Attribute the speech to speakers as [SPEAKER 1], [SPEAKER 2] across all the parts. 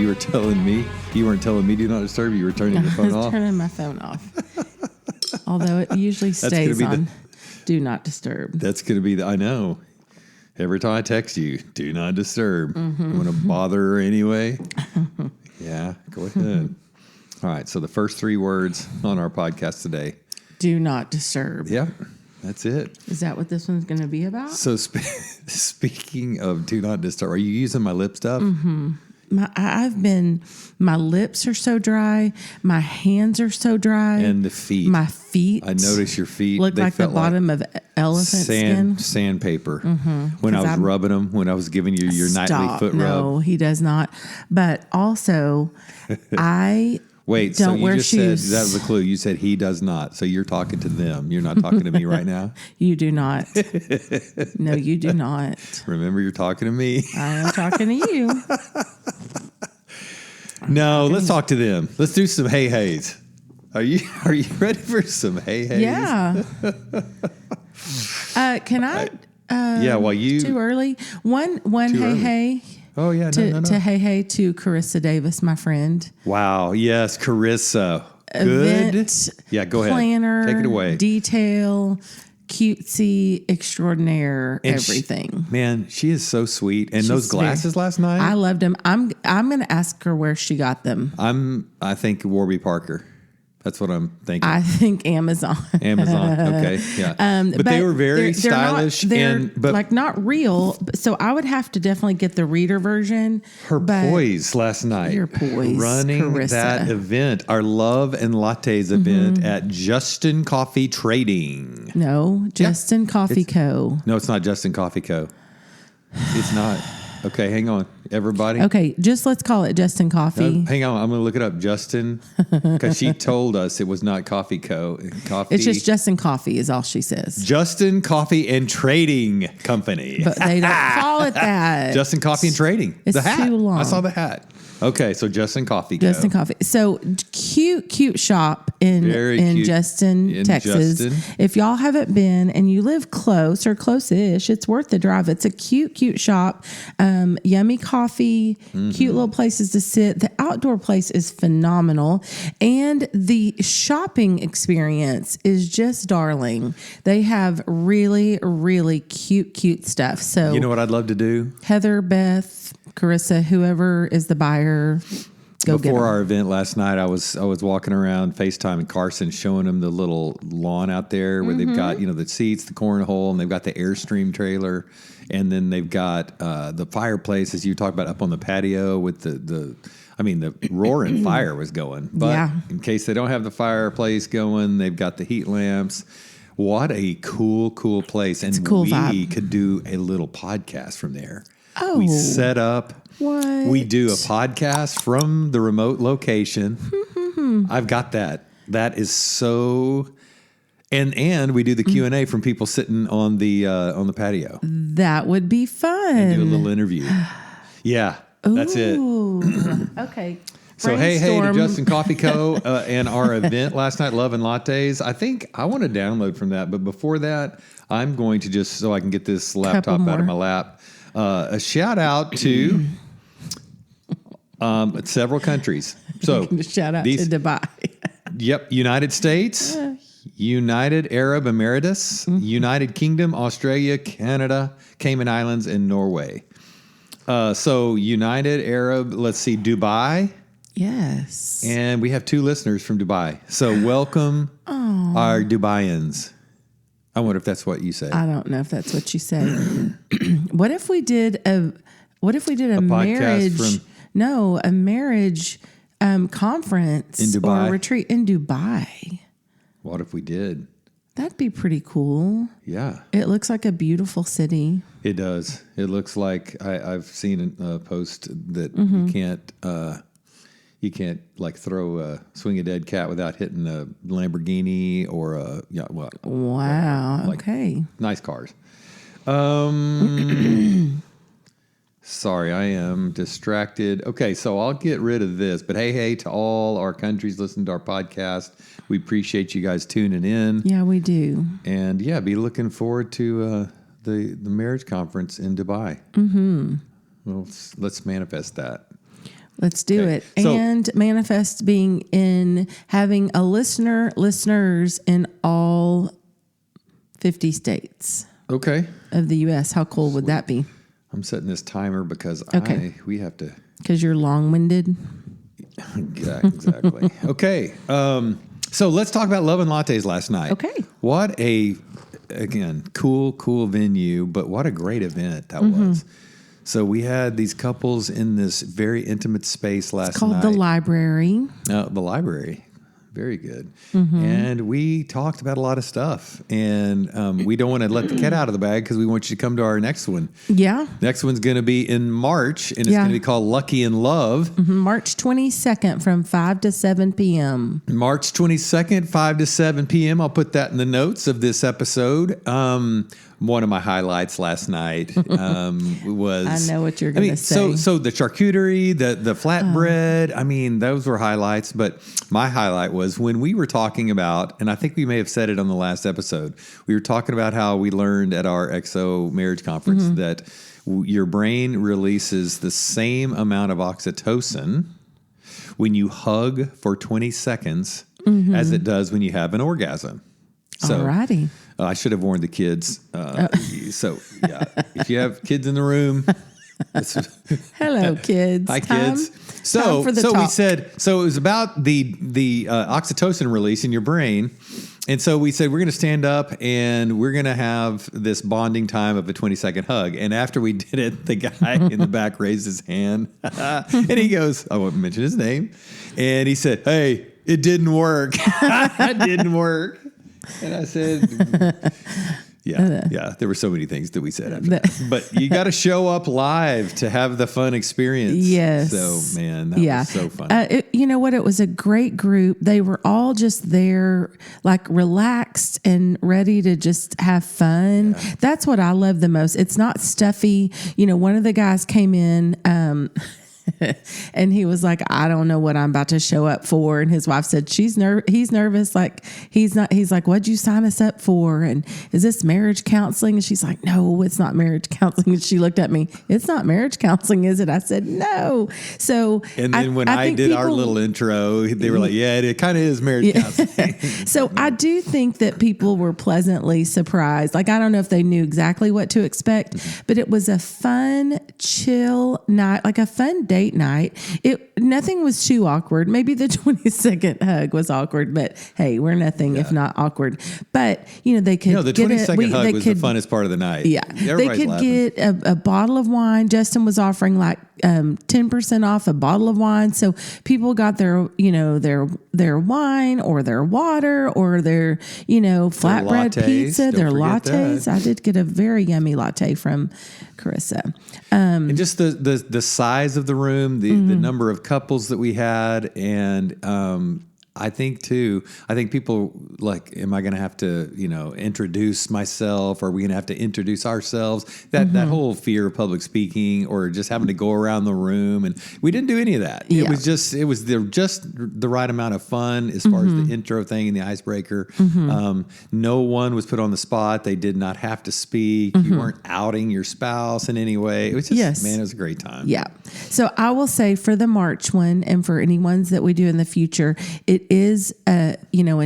[SPEAKER 1] you were telling me, you weren't telling me do not disturb. You were turning your phone
[SPEAKER 2] I was
[SPEAKER 1] off.
[SPEAKER 2] turning my phone off. Although it usually stays on do not disturb.
[SPEAKER 1] That's going to be I know. Every time I text you, do not disturb. You want to bother her anyway? Yeah, go ahead. All right, so the first 3 words on our podcast today.
[SPEAKER 2] Do not disturb.
[SPEAKER 1] Yep, that's it.
[SPEAKER 2] Is that what this one's going to be about?
[SPEAKER 1] So speaking of do not disturb, are you using my lip stuff?
[SPEAKER 2] Mm-hmm. My lips are so dry. My hands are so dry.
[SPEAKER 1] And the feet.
[SPEAKER 2] My feet.
[SPEAKER 1] I noticed your feet.
[SPEAKER 2] Look like the bottom of elephant skin.
[SPEAKER 1] Sandpaper. Mm-hmm. When I was rubbing them, when I was giving you your nightly foot rub.
[SPEAKER 2] No, he does not. But also, I
[SPEAKER 1] Wait,
[SPEAKER 2] don't
[SPEAKER 1] so you
[SPEAKER 2] wear
[SPEAKER 1] just
[SPEAKER 2] shoes.
[SPEAKER 1] said, that was a clue. You said he does not. So you're talking to them. You're not talking to me right now?
[SPEAKER 2] You do not. No, you do not.
[SPEAKER 1] Remember, you're talking to me.
[SPEAKER 2] I am talking to you.
[SPEAKER 1] No, let's talk to them. Let's do some hey heys. Are you ready for some hey heys?
[SPEAKER 2] Yeah. Can I?
[SPEAKER 1] Yeah. Well, you
[SPEAKER 2] too early. One hey
[SPEAKER 1] early.
[SPEAKER 2] Hey.
[SPEAKER 1] Oh yeah. No.
[SPEAKER 2] To hey to Carissa Davis, my friend.
[SPEAKER 1] Wow. Yes, Carissa.
[SPEAKER 2] Event
[SPEAKER 1] Good. Yeah. Go ahead.
[SPEAKER 2] Planner.
[SPEAKER 1] Take it away.
[SPEAKER 2] Detail. Cutesy, extraordinaire,
[SPEAKER 1] And
[SPEAKER 2] everything.
[SPEAKER 1] Man, she is so sweet. And
[SPEAKER 2] She's
[SPEAKER 1] those glasses last night.
[SPEAKER 2] I loved them. I'm going to ask her where she got them.
[SPEAKER 1] I think Warby Parker. That's what I'm thinking.
[SPEAKER 2] I think Amazon.
[SPEAKER 1] Amazon. Okay. Yeah. But they were very stylish
[SPEAKER 2] but like not real. So I would have to definitely get the reader version.
[SPEAKER 1] Her poise last night.
[SPEAKER 2] Your poise,
[SPEAKER 1] running
[SPEAKER 2] Carissa.
[SPEAKER 1] That event, our Love and Lattes event at Justin Coffee Trading.
[SPEAKER 2] No, Justin Coffee Co.
[SPEAKER 1] No, it's not Justin Coffee Co. It's not. Okay, hang on, everybody.
[SPEAKER 2] Okay, just let's call it Justin Coffee.
[SPEAKER 1] Hang on, I'm going to look it up, Justin, because she told us it was not Coffee Co. Coffee.
[SPEAKER 2] It's just Justin Coffee is all she says.
[SPEAKER 1] Justin Coffee and Trading Company.
[SPEAKER 2] But they don't call it that.
[SPEAKER 1] Justin Coffee and Trading.
[SPEAKER 2] It's
[SPEAKER 1] the hat.
[SPEAKER 2] too long.
[SPEAKER 1] I saw the hat. Okay, so Justin Coffee Co.
[SPEAKER 2] Justin Coffee. So cute shop in
[SPEAKER 1] cute.
[SPEAKER 2] Justin, Texas.
[SPEAKER 1] Justin.
[SPEAKER 2] If y'all haven't been and you live close or close-ish, it's worth the drive. It's a cute shop. Yummy coffee, cute little places to sit. The outdoor place is phenomenal. And the shopping experience is just darling. They have really, really cute stuff. So
[SPEAKER 1] You know what I'd love to do?
[SPEAKER 2] Heather, Beth, Carissa, whoever is the buyer, go get
[SPEAKER 1] Before
[SPEAKER 2] them.
[SPEAKER 1] our event last night, I was walking around FaceTime and Carson showing them the little lawn out there where they've got the seats, the cornhole, and they've got the Airstream trailer, and then they've got the fireplace as you talked about up on the patio with the roaring fire was going. But in case they don't have the fireplace going, they've got the heat lamps. What a cool place! And
[SPEAKER 2] cool
[SPEAKER 1] we
[SPEAKER 2] vibe.
[SPEAKER 1] could do a little podcast from there.
[SPEAKER 2] Oh.
[SPEAKER 1] We set up.
[SPEAKER 2] What?
[SPEAKER 1] We do a podcast from the remote location. I've got that. That is so. And we do the Q&A from people sitting on the patio.
[SPEAKER 2] That would be fun.
[SPEAKER 1] And do a little interview. Yeah, that's it.
[SPEAKER 2] Okay.
[SPEAKER 1] So hey to
[SPEAKER 2] Brainstorm.
[SPEAKER 1] Justin Coffee Co. And our event last night, Love and Lattes. I think I want to download from that, but before that, I'm going to just so I can get this laptop out of my lap. A shout out to several countries. So
[SPEAKER 2] shout out to Dubai.
[SPEAKER 1] Yep, United States, United Arab Emirates, United Kingdom, Australia, Canada, Cayman Islands, and Norway. So United Arab, let's see, Dubai.
[SPEAKER 2] Yes.
[SPEAKER 1] And we have 2 listeners from Dubai. So welcome our Dubaians. I wonder if that's what you say.
[SPEAKER 2] I don't know if that's what you say. What if we did a marriage? A marriage conference
[SPEAKER 1] in Dubai?
[SPEAKER 2] Or a retreat in Dubai.
[SPEAKER 1] What if we did?
[SPEAKER 2] That'd be pretty cool.
[SPEAKER 1] Yeah.
[SPEAKER 2] It looks like a beautiful city.
[SPEAKER 1] It does. It looks like I've seen a post that you can't like swing a dead cat without hitting a Lamborghini or
[SPEAKER 2] Wow. Okay.
[SPEAKER 1] Nice cars. Sorry, I am distracted. Okay, so I'll get rid of this. But hey to all our countries listening to our podcast. We appreciate you guys tuning in.
[SPEAKER 2] Yeah, we do.
[SPEAKER 1] And be looking forward to the marriage conference in Dubai.
[SPEAKER 2] Mm-hmm.
[SPEAKER 1] Well, let's manifest that.
[SPEAKER 2] Let's do
[SPEAKER 1] Okay.
[SPEAKER 2] it.
[SPEAKER 1] So-
[SPEAKER 2] And manifest being in having a listeners in all 50 states
[SPEAKER 1] Okay.
[SPEAKER 2] of the U.S. How cool would that be?
[SPEAKER 1] I'm setting this timer because
[SPEAKER 2] Okay.
[SPEAKER 1] we have to.
[SPEAKER 2] Because you're long-winded.
[SPEAKER 1] Yeah, exactly. Okay. So let's talk about Love and Lattes last night.
[SPEAKER 2] Okay.
[SPEAKER 1] What again, cool venue, but what a great event that
[SPEAKER 2] Mm-hmm.
[SPEAKER 1] was. So we had these couples in this very intimate space last
[SPEAKER 2] It's called
[SPEAKER 1] night.
[SPEAKER 2] the library.
[SPEAKER 1] The library. Very good.
[SPEAKER 2] Mm-hmm.
[SPEAKER 1] And we talked about a lot of stuff. And we don't want to let the cat out of the bag because we want you to come to our next one.
[SPEAKER 2] Yeah.
[SPEAKER 1] Next one's going to be in March, and it's
[SPEAKER 2] Yeah.
[SPEAKER 1] going to be called Lucky in Love.
[SPEAKER 2] March 22nd from 5 to 7 p.m.
[SPEAKER 1] March 22nd, 5 to 7 p.m. I'll put that in the notes of this episode. One of my highlights last night was...
[SPEAKER 2] I know what you're going to say.
[SPEAKER 1] So the charcuterie, the flatbread, I mean, those were highlights. But my highlight was when we were talking about, and I think we may have said it on the last episode, we were talking about how we learned at our XO marriage conference that your brain releases the same amount of oxytocin when you hug for 20 seconds as it does when you have an orgasm. So
[SPEAKER 2] Alrighty.
[SPEAKER 1] I should have warned the kids. So, yeah, if you have kids in the room,
[SPEAKER 2] Hello, kids.
[SPEAKER 1] hi, kids.
[SPEAKER 2] time for the
[SPEAKER 1] we
[SPEAKER 2] talk.
[SPEAKER 1] said, so it was about the oxytocin release in your brain. And so we said, we're going to stand up and we're going to have this bonding time of a 20-second hug. And after we did it, the guy in the back raised his hand and he goes, I won't mention his name. And he said, hey, it didn't work. It didn't work. And I said, yeah, there were so many things that we said after that. But you got to show up live to have the fun experience.
[SPEAKER 2] Yes.
[SPEAKER 1] So, man, that was so fun.
[SPEAKER 2] You know what? It was a great group. They were all just there, like relaxed and ready to just have fun. Yeah. That's what I love the most. It's not stuffy. You know, one of the guys came in, and he was like, I don't know what I'm about to show up for. And his wife said, he's nervous. Like he's like, what'd you sign us up for? And is this marriage counseling? And she's like, no, it's not marriage counseling. And she looked at me, it's not marriage counseling, is it? I said, no. So,
[SPEAKER 1] and then when I did our little intro, they were like, yeah, it kind of is marriage counseling.
[SPEAKER 2] So I do think that people were pleasantly surprised. Like, I don't know if they knew exactly what to expect, but it was a fun, chill night, like a fun date night. Nothing was too awkward. Maybe the 20-second hug was awkward, but hey, we're nothing if not awkward. But you know, they could.
[SPEAKER 1] No, the 20-second hug was the funnest part of the night.
[SPEAKER 2] Yeah,
[SPEAKER 1] everybody's
[SPEAKER 2] they could
[SPEAKER 1] laughing.
[SPEAKER 2] get a bottle of wine. Justin was offering like 10% off a bottle of wine, so people got their wine or their water or their flatbread
[SPEAKER 1] lattes.
[SPEAKER 2] pizza, their
[SPEAKER 1] Don't forget
[SPEAKER 2] lattes.
[SPEAKER 1] that.
[SPEAKER 2] I did get a very yummy latte from Carissa.
[SPEAKER 1] And just the size of the room, the number of couples that we had, and I think people like, am I going to have to, introduce myself? Are we going to have to introduce ourselves? That whole fear of public speaking or just having to go around the room. And we didn't do any of that.
[SPEAKER 2] Yeah.
[SPEAKER 1] It was just the right amount of fun as far as the intro thing and the icebreaker. No one was put on the spot. They did not have to speak. You weren't outing your spouse in any way. It was just, man, it was a great time.
[SPEAKER 2] Yeah. So I will say for the March one and for any ones that we do in the future, it is an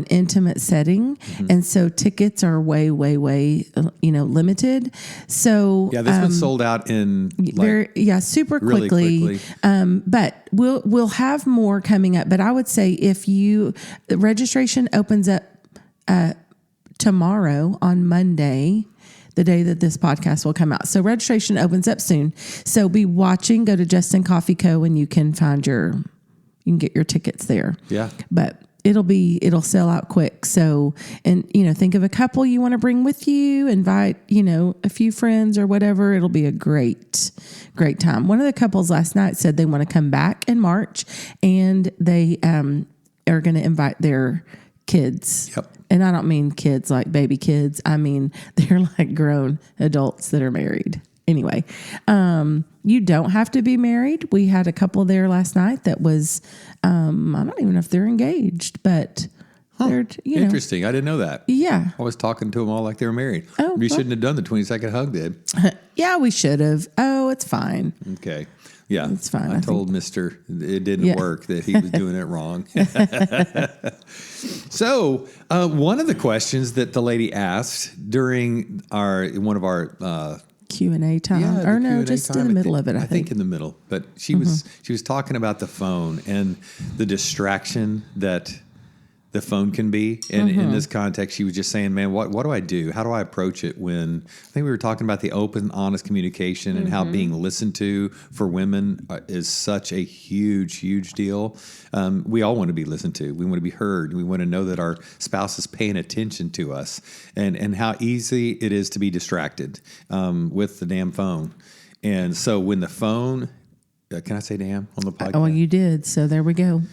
[SPEAKER 2] intimate setting, and so tickets are way limited. So
[SPEAKER 1] this one sold out in
[SPEAKER 2] super
[SPEAKER 1] really
[SPEAKER 2] quickly. But we'll have more coming up. But I would say the registration opens up tomorrow on Monday, the day that this podcast will come out. So registration opens up soon. So be watching. Go to Justin Coffee Co. and you can get your tickets there.
[SPEAKER 1] Yeah.
[SPEAKER 2] But it'll sell out quick. So, and think of a couple you want to bring with you, invite, a few friends or whatever. It'll be a great time. One of the couples last night said they want to come back in March and they are going to invite their kids.
[SPEAKER 1] Yep.
[SPEAKER 2] And I don't mean kids like baby kids. I mean, they're like grown adults that are married. Anyway, you don't have to be married. We had a couple there last night that was, I don't even know if they're engaged, but they're,
[SPEAKER 1] interesting. I didn't know that.
[SPEAKER 2] Yeah.
[SPEAKER 1] I was talking to them all like they were married.
[SPEAKER 2] Oh,
[SPEAKER 1] you shouldn't have done the 20-second hug, then.
[SPEAKER 2] Yeah, we should have. Oh, it's fine.
[SPEAKER 1] Okay. Yeah.
[SPEAKER 2] It's fine.
[SPEAKER 1] I told Mr. it didn't work, that he was doing it wrong. So one of the questions that the lady asked during one of our
[SPEAKER 2] Q&A time, or no, just in the middle of it.
[SPEAKER 1] I think in the middle, but she was talking about the phone and the distraction that the phone can be. And in this context, she was just saying, man, what do I do? How do I approach it when I think we were talking about the open, honest communication and how being listened to for women is such a huge, huge deal. We all want to be listened to. We want to be heard. We want to know that our spouse is paying attention to us, and how easy it is to be distracted with the damn phone. And so when the phone, can I say damn on the podcast?
[SPEAKER 2] Well, you did. So there we go.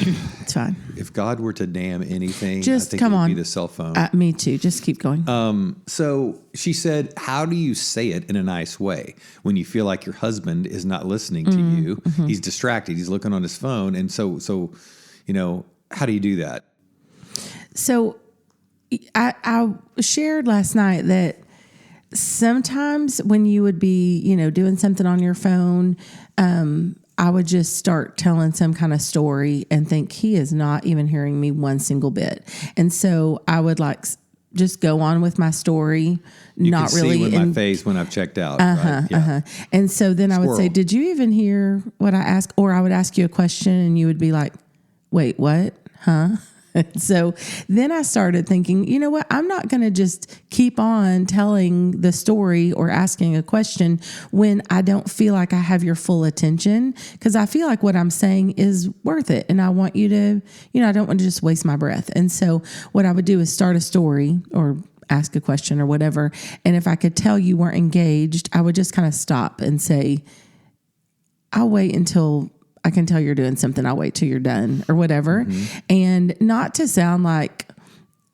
[SPEAKER 2] It's fine.
[SPEAKER 1] If God were to damn anything,
[SPEAKER 2] just
[SPEAKER 1] I think
[SPEAKER 2] come
[SPEAKER 1] it would
[SPEAKER 2] on.
[SPEAKER 1] be the cell phone.
[SPEAKER 2] Me too. Just keep going.
[SPEAKER 1] So she said, how do you say it in a nice way when you feel like your husband is not listening to you? He's distracted. He's looking on his phone. And so, how do you do that?
[SPEAKER 2] So I shared last night that sometimes when you would be, doing something on your phone, I would just start telling some kind of story and think he is not even hearing me one single bit. And so I would just go on with my story.
[SPEAKER 1] You
[SPEAKER 2] not
[SPEAKER 1] can
[SPEAKER 2] really
[SPEAKER 1] see with my face when I've checked out. Right? Yeah.
[SPEAKER 2] And so then I would say, did you even hear what I asked? Or I would ask you a question and you would be like, wait, what? Huh? So then I started thinking, you know what? I'm not going to just keep on telling the story or asking a question when I don't feel like I have your full attention, because I feel like what I'm saying is worth it. And I want you to, I don't want to just waste my breath. And so what I would do is start a story or ask a question or whatever. And if I could tell you weren't engaged, I would just kind of stop and say, I'll wait until I can tell you're doing something. I'll wait till you're done or whatever. And not to sound like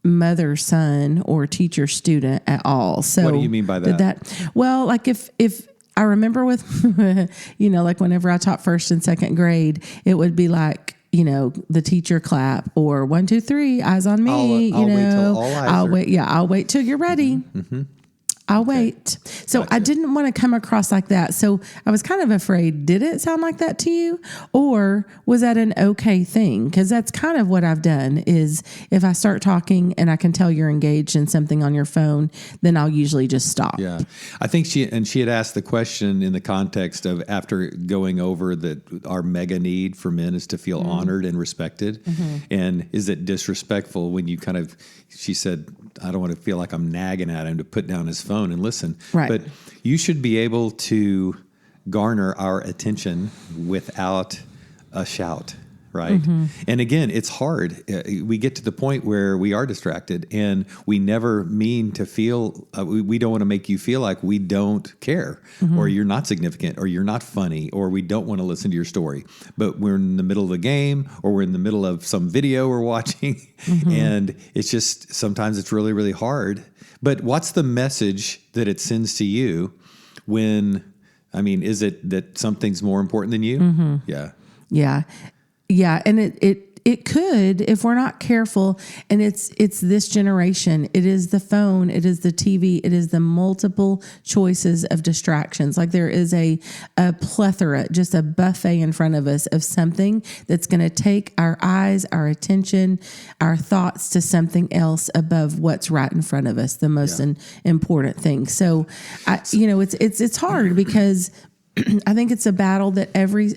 [SPEAKER 2] mother, son, or teacher, student at all. So
[SPEAKER 1] what do you mean by that?
[SPEAKER 2] Well, like if I remember with, like whenever I taught first and second grade, it would be like, the teacher clap or 1, 2, 3, eyes on me.
[SPEAKER 1] I'll wait till all eyes
[SPEAKER 2] I'll wait. Yeah. I'll wait till you're ready. I'll wait. So gotcha. I didn't want to come across like that. So I was kind of afraid, did it sound like that to you? Or was that an okay thing? Because that's kind of what I've done is if I start talking and I can tell you're engaged in something on your phone, then I'll usually just stop.
[SPEAKER 1] Yeah. I think she had asked the question in the context of after going over that our mega need for men is to feel honored and respected. And is it disrespectful when you she said, I don't want to feel like I'm nagging at him to put down his phone and listen.
[SPEAKER 2] Right.
[SPEAKER 1] But you should be able to garner our attention without a shout, right? And again, it's hard. We get to the point where we are distracted and we never mean to feel, we don't want to make you feel like we don't care or you're not significant or you're not funny or we don't want to listen to your story. But we're in the middle of the game or we're in the middle of some video we're watching and it's just, sometimes it's really, really hard. But what's the message that it sends to you is it that something's more important than you? Yeah.
[SPEAKER 2] Yeah. Yeah. And it could, if we're not careful, and it's this generation, it is the phone, it is the TV, it is the multiple choices of distractions. Like there is a plethora, just a buffet in front of us of something that's going to take our eyes, our attention, our thoughts to something else above what's right in front of us, the most important thing. So, it's hard because I think it's a battle that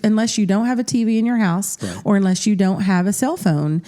[SPEAKER 2] unless you don't have a TV in your house or unless you don't have a cell phone,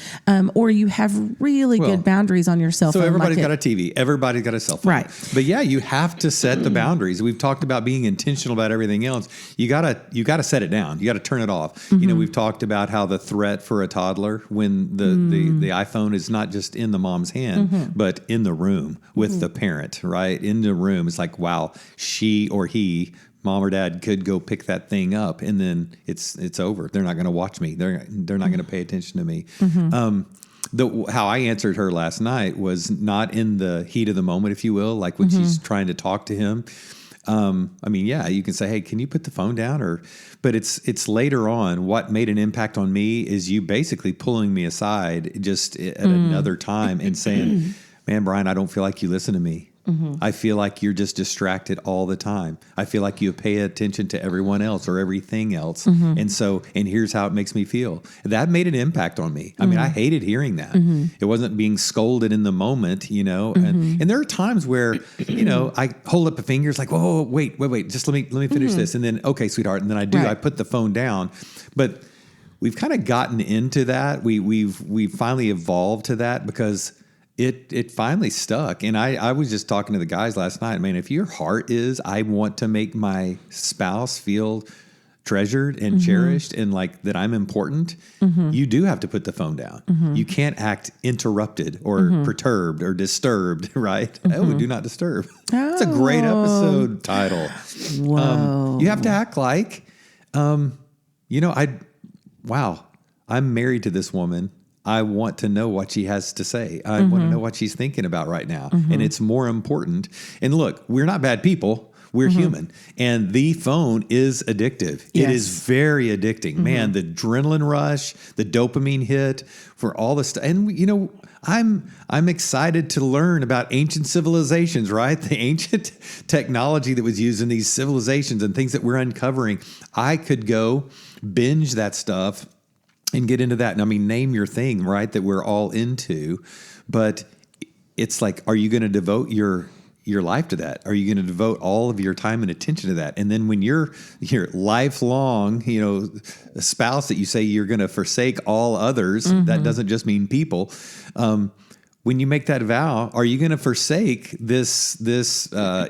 [SPEAKER 2] or you have really good boundaries on your cell phone.
[SPEAKER 1] So everybody's got a TV. Everybody's got a cell phone.
[SPEAKER 2] Right.
[SPEAKER 1] But yeah, you have to set the boundaries. We've talked about being intentional about everything else. You gotta set it down. You gotta turn it off. We've talked about how the threat for a toddler when the iPhone is not just in the mom's hand, but in the room with the parent, right? In the room. It's like, wow, she or he, mom or dad, could go pick that thing up and then it's over. They're not going to watch me. They're not going to pay attention to me. How I answered her last night was not in the heat of the moment, if you will, like when she's trying to talk to him. You can say, hey, can you put the phone down? But it's later on. What made an impact on me is you basically pulling me aside just at another time and saying, man, Brian, I don't feel like you listen to me. I feel like you're just distracted all the time. I feel like you pay attention to everyone else or everything else. And here's how it makes me feel. That made an impact on me. I mean, I hated hearing that. It wasn't being scolded in the moment, and there are times where, I hold up a finger. It's like, whoa, wait, just let me finish this. And then, okay, sweetheart. And then I put the phone down. But we've kind of gotten into that. We've finally evolved to that because it finally stuck. And I was just talking to the guys last night, man, if your heart is, I want to make my spouse feel treasured and cherished and like that I'm important, you do have to put the phone down. You can't act interrupted or perturbed or disturbed, right? Oh, do not disturb. That's a great episode title.
[SPEAKER 2] Whoa.
[SPEAKER 1] You have to act like, I'm married to this woman. I want to know what she has to say. I want to know what she's thinking about right now. And it's more important. And look, we're not bad people. We're human. And the phone is addictive. Yes. It is very addicting. Man, the adrenaline rush, the dopamine hit for all the stuff. And, I'm excited to learn about ancient civilizations, right? The ancient technology that was used in these civilizations and things that we're uncovering. I could go binge that stuff and get into that. And I mean, name your thing, right, that we're all into. But it's like, are you going to devote your life to that? Are you going to devote all of your time and attention to that? And then when you're lifelong, spouse that you say you're going to forsake all others, that doesn't just mean people. When you make that vow, are you going to forsake this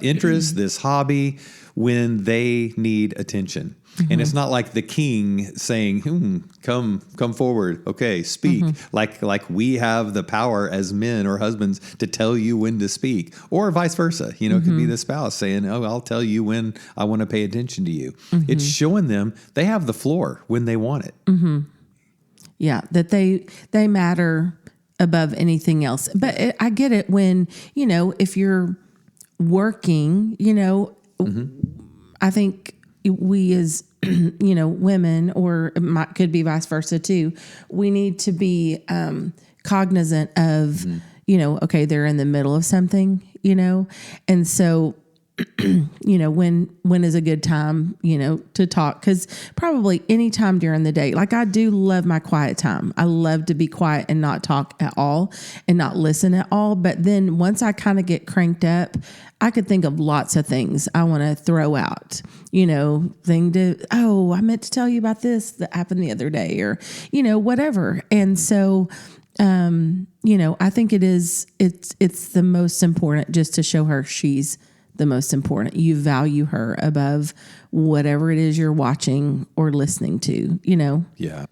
[SPEAKER 1] interest, this hobby when they need attention? And it's not like the king saying, come forward. Okay, speak. Like we have the power as men or husbands to tell you when to speak, or vice versa. It could be the spouse saying, oh, I'll tell you when I want to pay attention to you. It's showing them they have the floor when they want it.
[SPEAKER 2] Yeah, that they matter above anything else. But I get it when, if you're working, I think we as, women, or could be vice versa too, we need to be cognizant of, okay, they're in the middle of something, and so, when is a good time, to talk? Because probably any time during the day, like I do love my quiet time. I love to be quiet and not talk at all and not listen at all. But then once I kind of get cranked up, I could think of lots of things I want to throw out, I meant to tell you about this that happened the other day, or, whatever. And so, I think it's the most important just to show her she's the most important. You value her above whatever it is you're watching or listening to,
[SPEAKER 1] Yeah.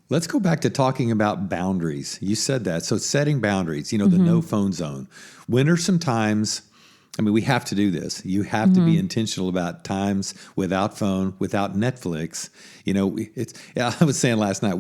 [SPEAKER 1] Let's go back to talking about boundaries. You said that. So setting boundaries, the no phone zone. When are some times, we have to do this. You have to be intentional about times without phone, without Netflix. I was saying last night,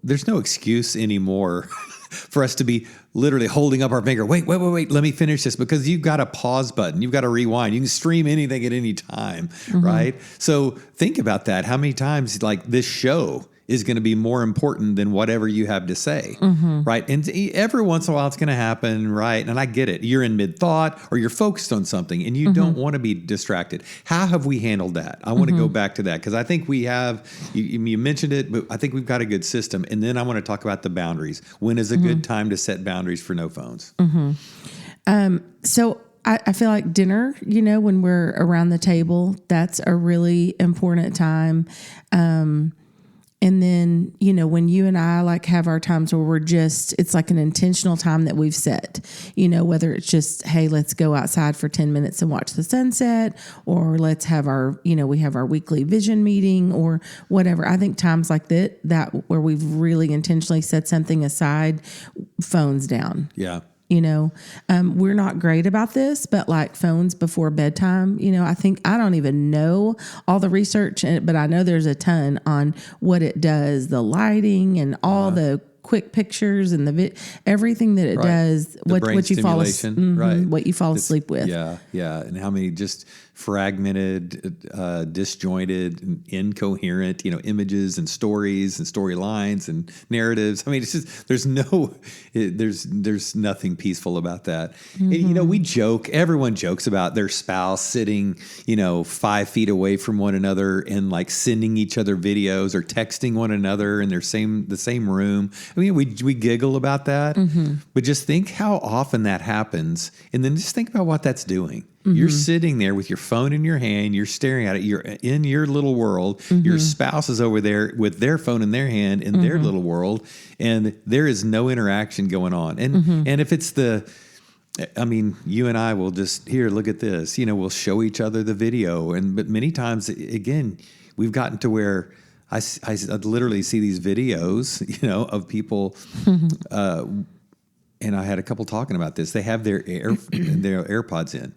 [SPEAKER 1] there's no excuse anymore for us to be literally holding up our finger. Wait, let me finish this, because you've got a pause button. You've got a rewind. You can stream anything at any time, right? So think about that. How many times like this show is going to be more important than whatever you have to say, right? And every once in a while it's going to happen, right? And I get it. You're in mid-thought or you're focused on something and you don't want to be distracted. How have we handled that? I want to go back to that because I think we have, you mentioned it, but I think we've got a good system. And then I want to talk about the boundaries. When is a good time to set boundaries for no phones?
[SPEAKER 2] So I feel like dinner, when we're around the table, that's a really important time. And then, when you and I like have our times where it's like an intentional time that we've set, whether it's just, hey, let's go outside for 10 minutes and watch the sunset, or let's have our, we have our weekly vision meeting or whatever. I think times like that where we've really intentionally set something aside, phones down.
[SPEAKER 1] Yeah.
[SPEAKER 2] We're not great about this, but like phones before bedtime, I don't even know all the research, but I know there's a ton on what it does, the lighting and all the quick pictures and everything that it does,
[SPEAKER 1] brain
[SPEAKER 2] what you
[SPEAKER 1] stimulation, right?
[SPEAKER 2] What you fall asleep with.
[SPEAKER 1] Yeah, and how many just fragmented, disjointed, and incoherent, images and stories and storylines and narratives. I mean, it's just there's nothing peaceful about that. And, we joke. Everyone jokes about their spouse sitting, 5 feet away from one another and like sending each other videos or texting one another in the same room. I mean, we giggle about that, but just think how often that happens, and then just think about what that's doing. You're sitting there with your phone in your hand. You're staring at it. You're in your little world. Your spouse is over there with their phone in their hand in their little world, and there is no interaction going on. And if it's you and I will just, here, look at this. We'll show each other the video. But many times, again, we've gotten to where I literally see these videos, of people. And I had a couple talking about this. They have their AirPods in,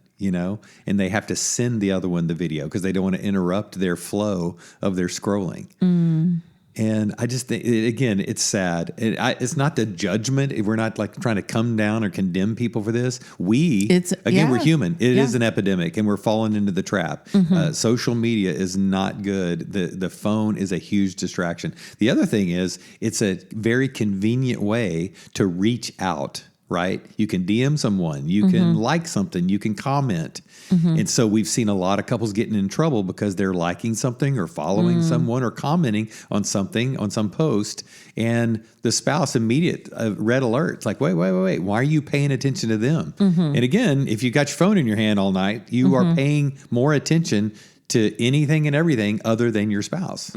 [SPEAKER 1] and they have to send the other one the video because they don't want to interrupt their flow of their scrolling. And I just think, again, it's sad. It's not the judgment. We're not like trying to come down or condemn people for this. We're human. It is an epidemic, and we're falling into the trap. Social media is not good. The phone is a huge distraction. The other thing is, it's a very convenient way to reach out. Right? You can DM someone, you can like something, you can comment. And so we've seen a lot of couples getting in trouble because they're liking something or following someone or commenting on something, on some post, and the spouse immediate red alert. It's like, wait, why are you paying attention to them? And again, if you got your phone in your hand all night, you are paying more attention to anything and everything other than your spouse.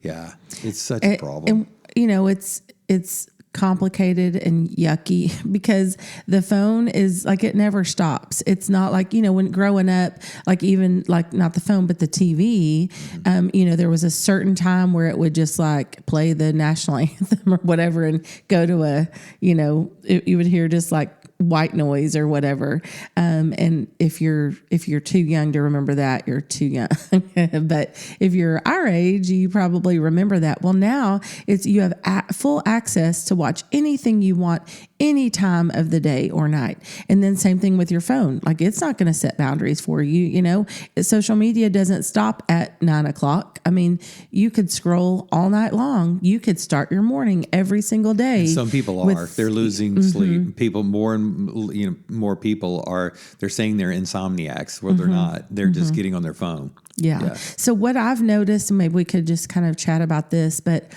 [SPEAKER 1] Yeah, it's such a problem.
[SPEAKER 2] And, it's complicated and yucky because the phone is like, it never stops. It's not like, when growing up, like even like not the phone, but the TV, there was a certain time where it would just like play the national anthem or whatever and go to you would hear just like white noise or whatever. And if you're too young to remember that, you're too young. But if you're our age, you probably remember that. Well, now you have full access to watch anything you want any time of the day or night. And then same thing with your phone. Like, it's not going to set boundaries for you. Social media doesn't stop at 9:00. I mean, you could scroll all night long. You could start your morning every single day.
[SPEAKER 1] And some people they're losing sleep. People, more and more people they're saying they're insomniacs. Well, they're not. They're just getting on their phone.
[SPEAKER 2] Yeah. So what I've noticed, and maybe we could just kind of chat about this, but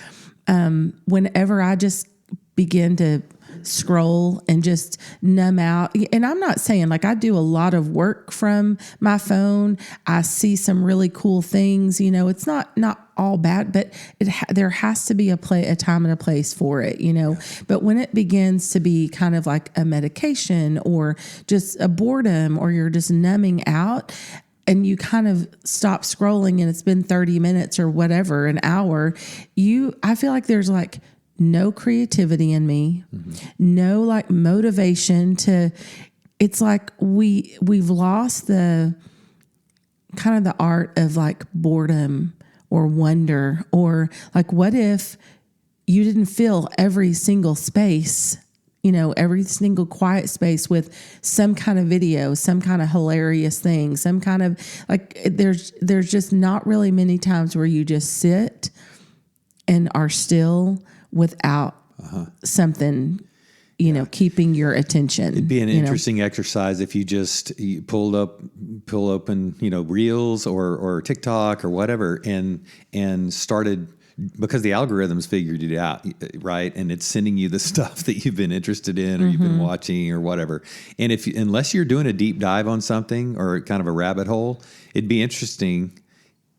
[SPEAKER 2] whenever I just begin to scroll and just numb out. And I'm not saying, like, I do a lot of work from my phone. I see some really cool things. It's not all bad, but there has to be a time and a place for it, But when it begins to be kind of like a medication or just a boredom, or you're just numbing out, and you kind of stop scrolling and it's been 30 minutes or whatever, an hour, I feel like there's no creativity in me, no like motivation it's like we've lost the kind of the art of like boredom or wonder, or like, what if you didn't fill every single space, every single quiet space with some kind of video, some kind of hilarious thing, some kind of like, there's just not really many times where you just sit and are still without something, keeping your attention.
[SPEAKER 1] It'd be an interesting exercise if you just pull open, Reels or TikTok or whatever, and started, because the algorithms figured it out, right? And it's sending you the stuff that you've been interested in or you've been watching or whatever. And unless you're doing a deep dive on something or kind of a rabbit hole, it'd be interesting,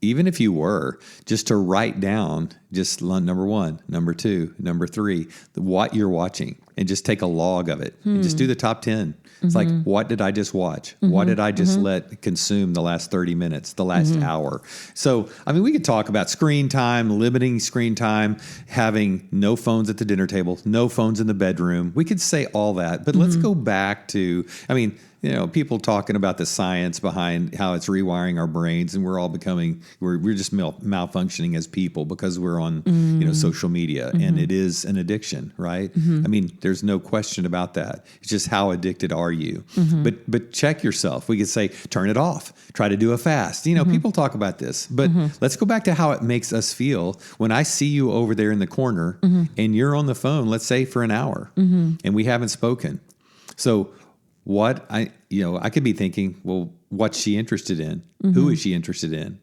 [SPEAKER 1] even if you were, just to write down just number 1, number 2, number 3, what you're watching, and just take a log of it and just do the top 10. It's like, what did I just watch? What did I just let consume the last 30 minutes, the last hour? So, we could talk about screen time, limiting screen time, having no phones at the dinner table, no phones in the bedroom. We could say all that, but let's go back to, people talking about the science behind how it's rewiring our brains, and we're all we're just malfunctioning as people because we're on, social media, and it is an addiction, right? I mean, there's no question about that. It's just how addicted are you? But check yourself. We could say, turn it off, try to do a fast. People talk about this, but let's go back to how it makes us feel when I see you over there in the corner and you're on the phone, let's say for an hour, and we haven't spoken. So what I could be thinking, well, what's she interested in? Who is she interested in?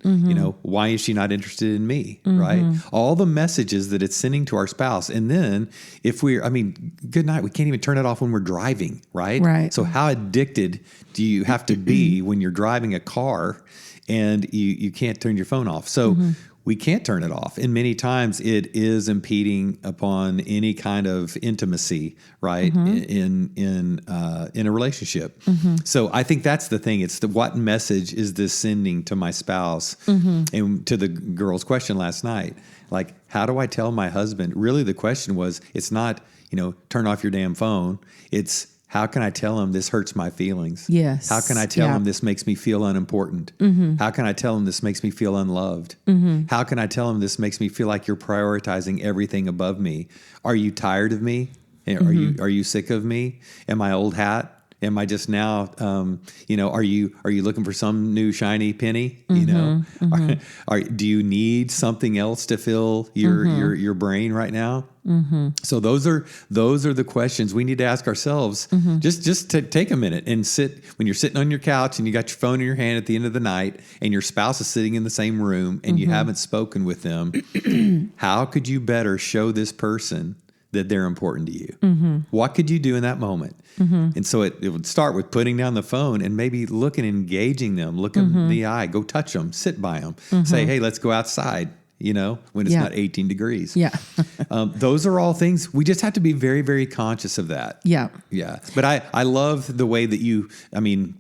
[SPEAKER 1] Why is she not interested in me? Right? All the messages that it's sending to our spouse. And then good night. We can't even turn it off when we're driving. Right.
[SPEAKER 2] Right.
[SPEAKER 1] So how addicted do you have to be when you're driving a car and you can't turn your phone off? So we can't turn it off. And many times it is impeding upon any kind of intimacy, right? In a relationship. So I think that's the thing. It's what message is this sending to my spouse? And to the girl's question last night, like, how do I tell my husband? Really, the question was, it's not, turn off your damn phone. It's, how can I tell him this hurts my feelings?
[SPEAKER 2] Yes.
[SPEAKER 1] How can I tell him this makes me feel unimportant? How can I tell him this makes me feel unloved? How can I tell him this makes me feel like you're prioritizing everything above me? Are you tired of me? Are you sick of me? Am I old hat? Am I just now, are you looking for some new shiny penny? Do you need something else to fill your brain right now? So those are the questions we need to ask ourselves. Just to take a minute and sit when you're sitting on your couch and you got your phone in your hand at the end of the night and your spouse is sitting in the same room and you haven't spoken with them. How could you better show this person that they're important to you? What could you do in that moment? And so it would start with putting down the phone and maybe looking and engaging them, look them in the eye, go touch them, sit by them, say, hey, let's go outside, when it's not 18 degrees.
[SPEAKER 2] Yeah.
[SPEAKER 1] Those are all things we just have to be very, very conscious of that.
[SPEAKER 2] Yeah.
[SPEAKER 1] Yeah. But I love the way that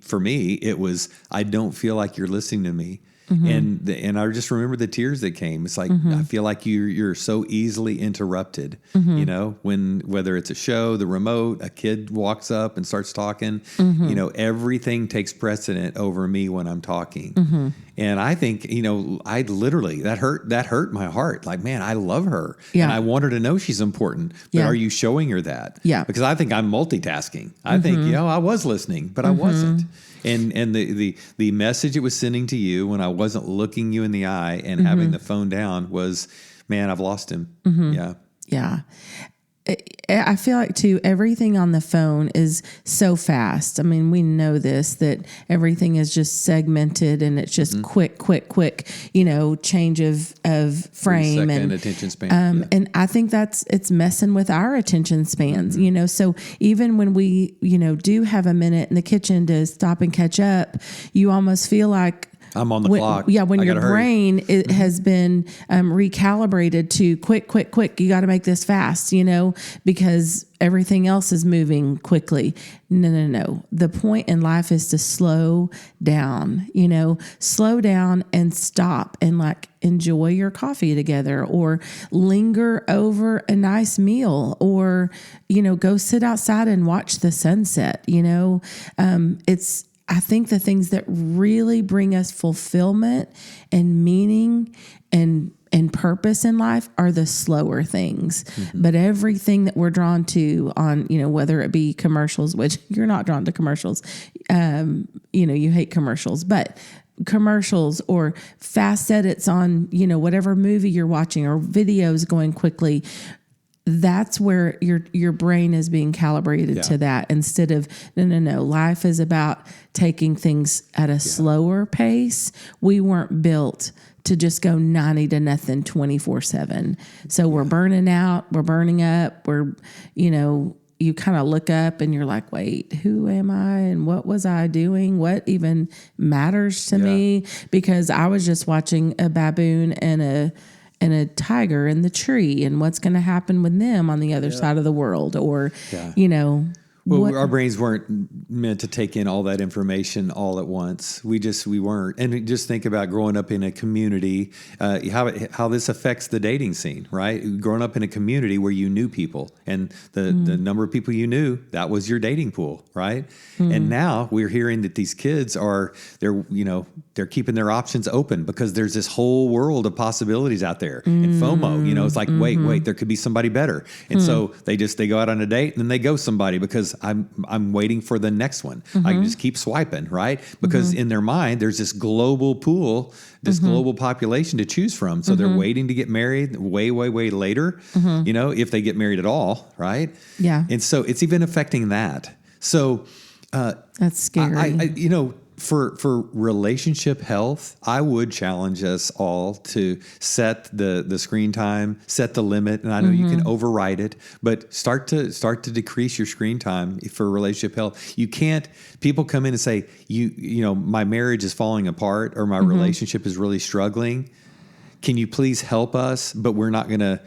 [SPEAKER 1] for me, it was, I don't feel like you're listening to me. And I just remember the tears that came. It's like, I feel like you're so easily interrupted, whether it's a show, the remote, a kid walks up and starts talking, everything takes precedent over me when I'm talking. And I think, I literally, that hurt my heart. Like, man, I love her.
[SPEAKER 2] Yeah.
[SPEAKER 1] And I want her to know she's important. But are you showing her that?
[SPEAKER 2] Yeah.
[SPEAKER 1] Because I think I'm multitasking. I think, I was listening, but I wasn't. And the message it was sending to you when I wasn't looking you in the eye and having the phone down was, man, I've lost him. Yeah.
[SPEAKER 2] Yeah. I feel like too, everything on the phone is so fast. I mean, we know this, that everything is just segmented and it's just quick, change of frame and
[SPEAKER 1] attention span.
[SPEAKER 2] And I think it's messing with our attention spans, so even when we, do have a minute in the kitchen to stop and catch up, you almost feel like,
[SPEAKER 1] I'm on the clock.
[SPEAKER 2] Yeah, when your brain has been recalibrated to quick. You got to make this fast, because everything else is moving quickly. No. The point in life is to slow down, slow down and stop and enjoy your coffee together or linger over a nice meal or, go sit outside and watch the sunset. I think the things that really bring us fulfillment and meaning and purpose in life are the slower things. But everything that we're drawn to on, whether it be commercials, which you're not drawn to commercials, you hate commercials, but commercials or fast edits on, whatever movie you're watching or videos going quickly, that's where your brain is being calibrated to that instead of no. Life is about taking things at a slower pace. We weren't built to just go 90 to nothing 24/7. So we're burning out, we're burning up, you kind of look up and you're like, wait, who am I? And what was I doing? What even matters to me? Because I was just watching a baboon and a tiger in the tree and what's going to happen with them on the other side of the world or,
[SPEAKER 1] Well, our brains weren't meant to take in all that information all at once. We weren't. And just think about growing up in a community, how this affects the dating scene, right? Growing up in a community where you knew people, and the number of people you knew, that was your dating pool, right? And now we're hearing that these kids they're keeping their options open because there's this whole world of possibilities out there. And FOMO, it's like, wait, there could be somebody better. And so they go out on a date and then they go somebody because I'm waiting for the next one. I can just keep swiping, right? Because in their mind, there's this global pool, this global population to choose from. So they're waiting to get married way, way, way later, if they get married at all, right?
[SPEAKER 2] Yeah.
[SPEAKER 1] And so it's even affecting that. So
[SPEAKER 2] that's scary.
[SPEAKER 1] For relationship health, I would challenge us all to set the screen time, set the limit, and I know you can override it, but start to decrease your screen time for relationship health. You can't. People come in and say, my marriage is falling apart or my relationship is really struggling. Can you please help us? But we're not gonna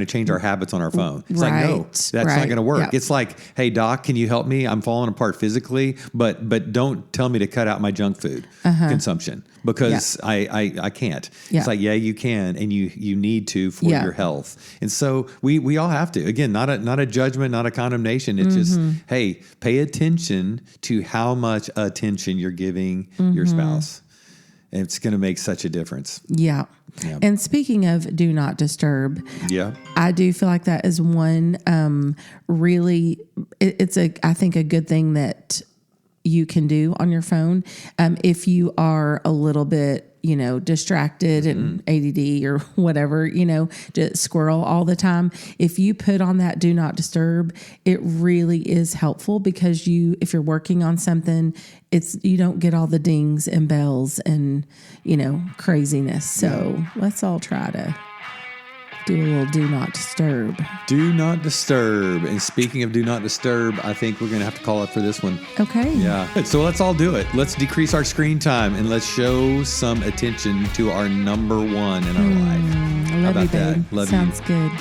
[SPEAKER 1] change our habits on our phone. It's like, no, that's not gonna work. Yep. It's like, hey doc, can you help me? I'm falling apart physically, but don't tell me to cut out my junk food consumption because I can't. It's like, yeah, you can, and you need to for your health. And so we all have to. Again, not a judgment, not a condemnation. It's just, hey, pay attention to how much attention you're giving your spouse. It's going to make such a difference.
[SPEAKER 2] Yeah. And speaking of do not disturb, I do feel like that is one really, I think a good thing that you can do on your phone if you are a little bit, distracted and ADD or whatever, just squirrel all the time. If you put on that do not disturb, it really is helpful because if you're working on something, you don't get all the dings and bells and, craziness. So let's all try to do a little do not disturb.
[SPEAKER 1] Do not disturb. And speaking of do not disturb, I think we're going to have to call it for this one.
[SPEAKER 2] Okay.
[SPEAKER 1] Yeah. So let's all do it. Let's decrease our screen time and let's show some attention to our number one in our life.
[SPEAKER 2] I love you, babe.
[SPEAKER 1] Love
[SPEAKER 2] Sounds
[SPEAKER 1] you.
[SPEAKER 2] good.